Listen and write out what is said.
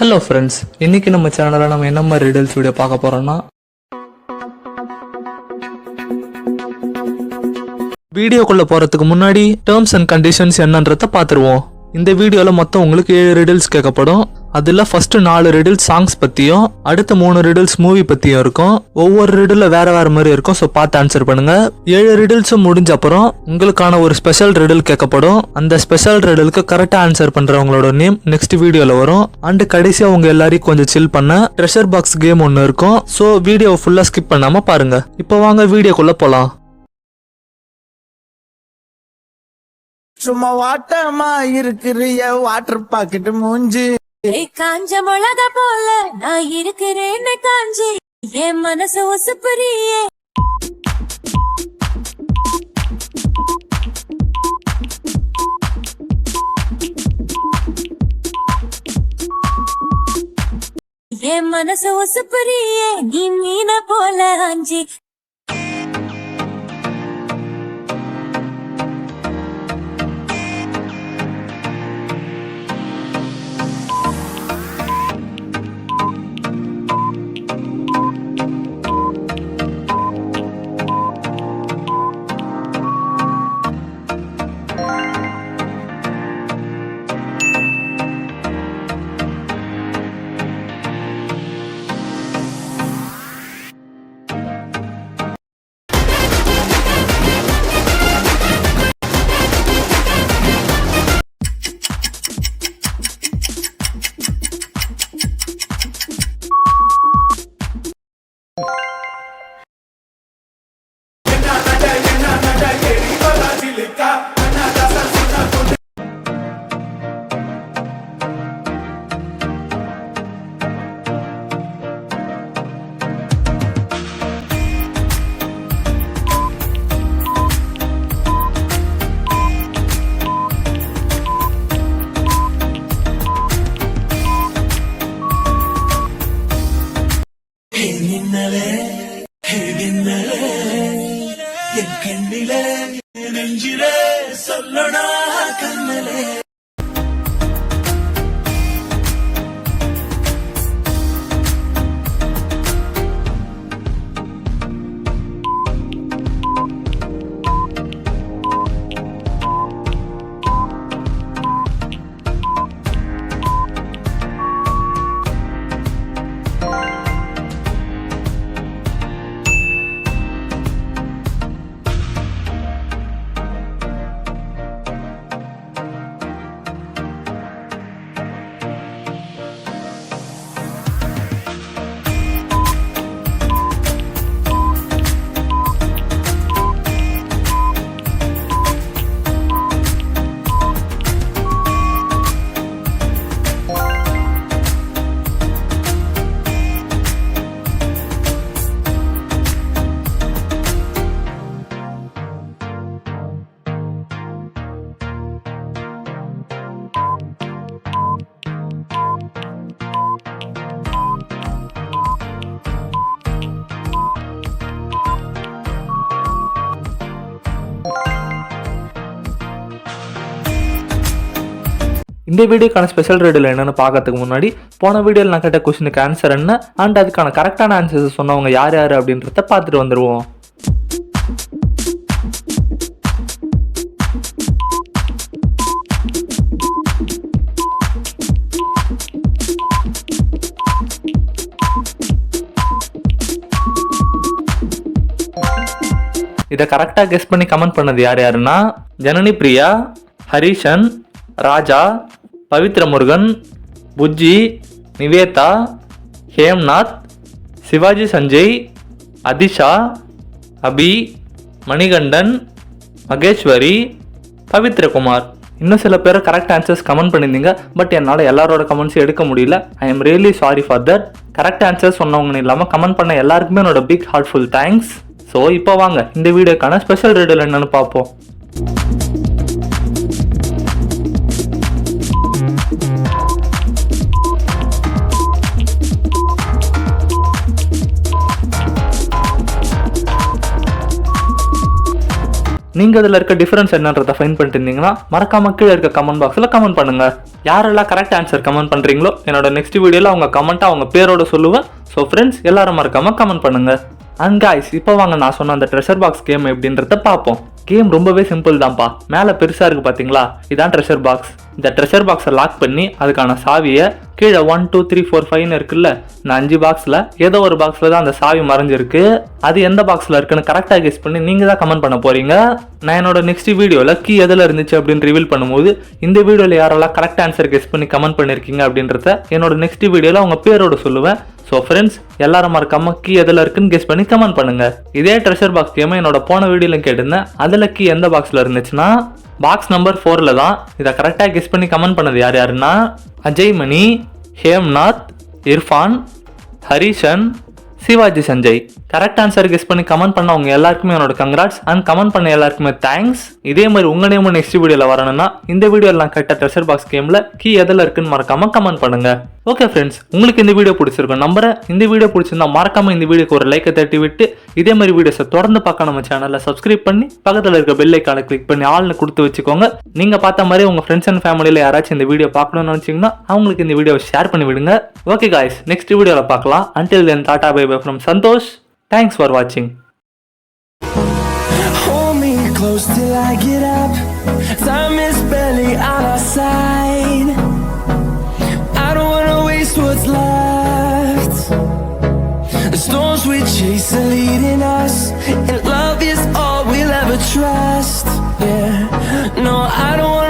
Hello friends, இன்னைக்கு நம்ம சேனலில் நம்ம என்ன மாதிரி ரிடல்ஸ் வீடியோ பார்க்க போறோம்னா, வீடியோக்குள்ள போறதுக்கு முன்னாடி டேர்ம்ஸ் அண்ட் கண்டிஷன்ஸ் என்னன்றத பார்த்துருவோம். இந்த வீடியோல மொத்தம் உங்களுக்கு 7 ரிடில்ஸ் கேட்கப்படும். அதுல ஃபர்ஸ்ட் 4 ரிடில்ஸ் சாங்ஸ் பத்தியும், அடுத்த 3 ரிடில்ஸ் மூவி பத்தியும் இருக்கும். ஒவ்வொரு ரிடில்ல வேற வேற மாதிரி இருக்கும். ஸோ பார்த்து ஆன்சர் பண்ணுங்க. 7 ரிடில்ஸும் முடிஞ்ச அப்புறம் உங்களுக்கான ஒரு ஸ்பெஷல் ரிடில் கேட்கப்படும். அந்த ஸ்பெஷல் ரிடிலுக்கு கரெக்டா ஆன்சர் பண்றவங்களோட நேம் நெக்ஸ்ட் வீடியோல வரும். அண்ட் கடைசியா உங்க எல்லாரையும் கொஞ்சம் சில் பண்ண ட்ரெஷர் பாக்ஸ் கேம் ஒன்னு இருக்கும். ஸோ வீடியோ ஃபுல்லா ஸ்கிப் பண்ணாம பாருங்க. இப்போ வாங்க வீடியோக்குள்ள போலாம். சும்மா வாட்டமா இருக்கிறிய வாட்டர் பாக்கெட் மூஞ்சி காஞ்ச மிளகா போல நான் இருக்கிறேன்னு காஞ்சி என் மனசு உசுப்புரியே. என் மனசு உசுப்புரியே, நீ மீன போல அஞ்சி. என் கண்ணிலே நெஞ்சிலே சொல்லடா கண்ணலே. இந்த வீடியோக்கான ஸ்பெஷல் ரிடில் என்னன்னு பார்க்கறதுக்கு முன்னாடி போன வீடியோவில் நான் கேட்ட கொஸ்டினுக்கு ஆன்சர் என்ன அண்ட் அதுக்கான கரெக்டான ஆன்சர்ஸ் சொன்னவங்க யார் யார் அப்படின்றத பார்த்துட்டு வந்துடுவோம். இதை கரெக்டாக கெஸ் பண்ணி கமெண்ட் பண்ணது யார் யாருன்னா ஜனனி பிரியா, ஹரிஷன், ராஜா, பவித்ர முருகன், புஜ்ஜி, நிவேதா, ஹேம்நாத், சிவாஜி சஞ்சய், அதிஷா, அபி, மணிகண்டன், மகேஸ்வரி, பவித்ரகுமார். இன்னும் சில பேர் கரெக்ட் ஆன்சர்ஸ் கமெண்ட் பண்ணியிருந்தீங்க. பட் என்னால் எல்லாரோட கமெண்ட்ஸும் எடுக்க முடியல. I am really sorry for that. Correct answers சொன்னவங்க இல்லாமல் கமெண்ட் பண்ண எல்லாருக்குமே என்னோட பிக் ஹார்ட்ஃபுல் தேங்க்ஸ். ஸோ இப்போ வாங்க இந்த வீடியோக்கான ஸ்பெஷல் ரிடில் என்னன்னு பார்ப்போம். நீங்கள் அதில் இருக்க டிஃபரன்ஸ் என்னன்றதை ஃபைன் பண்ணிட்டு இருந்தீங்கன்னா மறக்காம கீழே இருக்க கமெண்ட் பாக்ஸில் கமெண்ட் பண்ணுங்க. யாரெல்லாம் கரெக்ட் ஆன்சர் கமெண்ட் பண்ணுறீங்களோ என்னோட நெக்ஸ்ட் வீடியோவில் அவங்க கமெண்ட்டாக அவங்க பேரோட சொல்லுவேன். ஸோ ஃப்ரெண்ட்ஸ் எல்லாரும் மறக்காம கமெண்ட் பண்ணுங்க. அண்ட் காய்ஸ், இப்போ வாங்க நான் சொன்ன அந்த ட்ரெஷர் பாக்ஸ் கேம் எப்படின்றத பார்ப்போம். கேம் ரொம்பவே சிம்பிள் தான்ப்பா. மேலே பெருசாக இருக்குது பார்த்தீங்களா, இதான் ட்ரெஷர் பாக்ஸ். இந்த ட்ரெஷர் பாக்ஸை லாக் பண்ணி அதுக்கான சாவியை கீழே 1 2 3 4 5 இருக்குல்ல, இந்த 5 பாக்ஸில் ஏதோ ஒரு பாக்ஸில் தான் அந்த சாவி மறைஞ்சிருக்கு. அது எந்த பாக்ஸில் இருக்குன்னு கரெக்டாக கெஸ் பண்ணி நீங்கள் தான் கமெண்ட் பண்ண போகிறீங்க. நான் என்னோட நெக்ஸ்ட் வீடியோவில் கீ எதில் இருந்துச்சு அப்படின்னு ரிவீல் பண்ணும்போது இந்த வீடியோவில் யாரெல்லாம் கரெக்ட் ஆன்சர் கெஸ் பண்ணி கமெண்ட் பண்ணியிருக்கீங்க அப்படின்றத என்னோட நெக்ஸ்ட் வீடியோவில் அவங்க பேரோட சொல்லுவேன். ஸோ ஃப்ரெண்ட்ஸ் எல்லாரும் மறக்காம கீ எதில் இருக்குன்னு கெஸ் பண்ணி கமெண்ட் பண்ணுங்க. இதே ட்ரெஷர் பாக்ஸ் கேமை என்னோட போன வீடியோவில் கேட்டிருந்தேன். அதில் கீ எந்த பாக்ஸில் இருந்துச்சுன்னா பாக்ஸ் நம்பர் 4ல் தான். இதை கரெக்டாக கெஸ் பண்ணி கமெண்ட் பண்ணது யாருன்னா Ajaymani, Hemnath, Irfan, Harishan, Shivaji Sanjay. Correct answer guess பண்ணி கமெண்ட் பண்ணவங்க எல்லாருக்குமே என்னோட கங்க்ராட்ஸ் அண்ட் கமெண்ட் பண்ண எல்லாருக்குமே தேங்க்ஸ். இதே மாதிரி உங்க நேம் நெக்ஸ்ட் வீடியோவில் வரணும்னா இந்த வீடியோவில் நான் கரெக்டாக ட்ரெஷர் பாக்ஸ் கேமில் கீ எதில் இருக்குன்னு மறக்காம கமெண்ட் பண்ணுங்க. ஓகே ஃப்ரெண்ட்ஸ், உங்களுக்கு இந்த வீடியோ பிடிச்சிருக்கும் நம்புறேன். இந்த வீடியோ பிடிச்சிருந்தா மறக்காம இந்த வீடியோக்கு ஒரு லைக்கை தட்டி விட்டு இதே மாதிரி வீடியோஸை தொடர்ந்து பார்க்க நம்ம சேனலை சப்ஸ்கிரைப் பண்ணி பக்கத்தில் இருக்க பெல் ஐக்கானை கிளிக் பண்ணி ஆள்னு கொடுத்து வச்சுக்கோங்க. நீங்க பார்த்த மாதிரி உங்க ஃப்ரெண்ட்ஸ் அண்ட் ஃபேமிலியில் யாராச்சும் இந்த வீடியோ பார்க்கணும்னு நினைச்சீங்கன்னா அவங்களுக்கு இந்த வீடியோவை ஷேர் பண்ணி விடுங்க. ஓகே காய்ஸ், நெக்ஸ்ட் வீடியோவில் பார்க்கலாம். Until then, Tata bye bye from Santosh. Thanks for watching. Hold me close till I get up. Time is barely on our side. I don't wanna waste what's left. The storms we chase are leading us, and love is all we'll ever trust. Yeah, no, I don't wanna